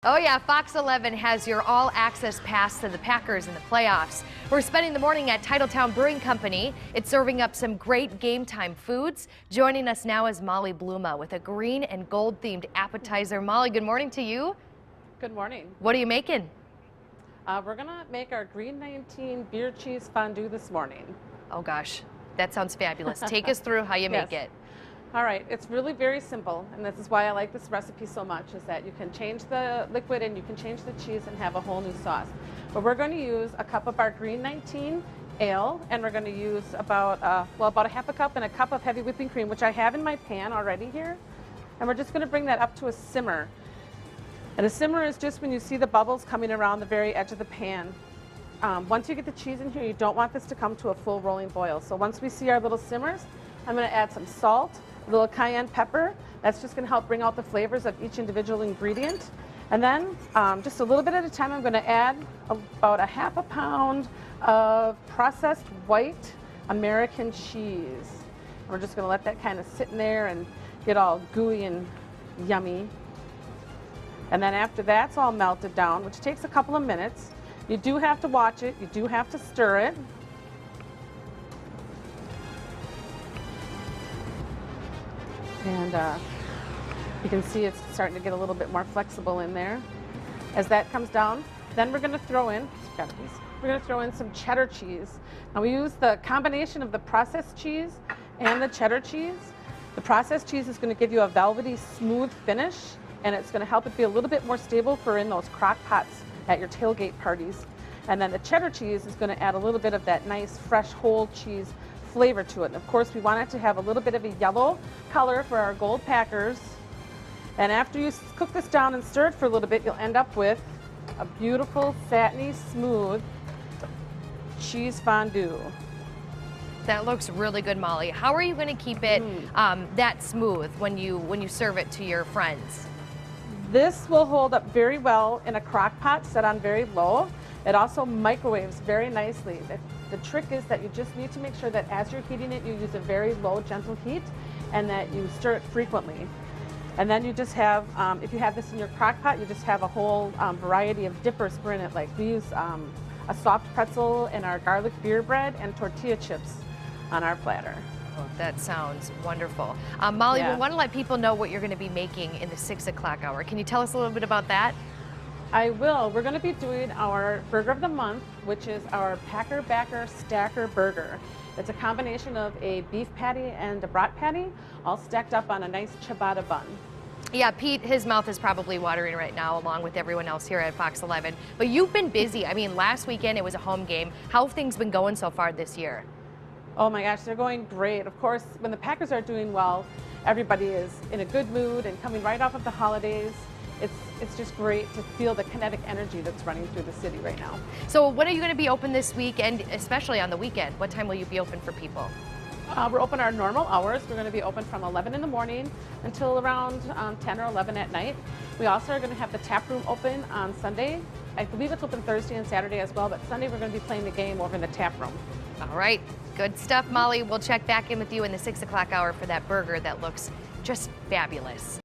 Oh yeah, Fox 11 has your all-access pass to the Packers in the playoffs. We're spending the morning at Titletown Brewing Company. It's serving up some great game-time foods. Joining us now is Molly Bluma with a green and gold-themed appetizer. Molly, good morning to you. Good morning. What are you making? We're gonna make our Green 19 beer cheese fondue this morning. Oh gosh, that sounds fabulous. Take us through how you make it. All right, it's really very simple, and this is why I like this recipe so much, is that you can change the liquid and you can change the cheese and have a whole new sauce. But we're going to use a cup of our Green 19 ale, and we're going to use about a half a cup and a cup of heavy whipping cream, which I have in my pan already here. And we're just going to bring that up to a simmer. And a simmer is just when you see the bubbles coming around the very edge of the pan. Once you get the cheese in here, you don't want this to come to a full rolling boil. So once we see our little simmers, I'm going to add some salt, a little cayenne pepper. That's just going to help bring out the flavors of each individual ingredient. And then just a little bit at a time, I'm going to add about a half a pound of processed white American cheese. And we're just going to let that kind of sit in there and get all gooey and yummy. And then after that's all melted down, which takes a couple of minutes, you do have to watch it, you do have to stir it. And you can see it's starting to get a little bit more flexible in there. As that comes down, then we're going to throw in, some cheddar cheese. Now we use the combination of the processed cheese and the cheddar cheese. The processed cheese is going to give you a velvety, smooth finish, and it's going to help it be a little bit more stable for in those crock pots at your tailgate parties. And then the cheddar cheese is going to add a little bit of that nice, fresh, whole cheese flavor to it. And of course, we want it to have a little bit of a yellow color for our gold Packers. And after you cook this down and stir it for a little bit, you'll end up with a beautiful, satiny, smooth cheese fondue. That looks really good, Molly. How are you going to keep it that smooth when you serve it to your friends? This will hold up very well in a crock pot set on very low. It also microwaves very nicely. The trick is that you just need to make sure that as you're heating it, you use a very low, gentle heat, and that you stir it frequently. And then you just have, if you have this in your crock pot, you just have a whole variety of dippers for in it. Like we use a soft pretzel in our garlic beer bread and tortilla chips on our platter. Oh, that sounds wonderful. Molly, we want to let people know what you're going to be making in the 6 o'clock hour. Can you tell us a little bit about that? I will. We're going to be doing our burger of the month, which is our Packer Backer Stacker Burger. It's a combination of a beef patty and a brat patty, all stacked up on a nice ciabatta bun. Yeah, Pete, his mouth is probably watering right now, along with everyone else here at Fox 11. But you've been busy. I mean, last weekend it was a home game. How have things been going so far this year? Oh my gosh, they're going great. Of course, when the Packers are doing well, everybody is in a good mood and coming right off of the holidays. It's just great to feel the kinetic energy that's running through the city right now. So when are you going to be open this week, and especially on the weekend? What time will you be open for people? We're open our normal hours. We're going to be open from 11 in the morning until around 10 or 11 at night. We also are going to have the tap room open on Sunday. I believe it's open Thursday and Saturday as well, but Sunday we're going to be playing the game over in the tap room. All right, good stuff, Molly. We'll check back in with you in the 6 o'clock hour for that burger that looks just fabulous.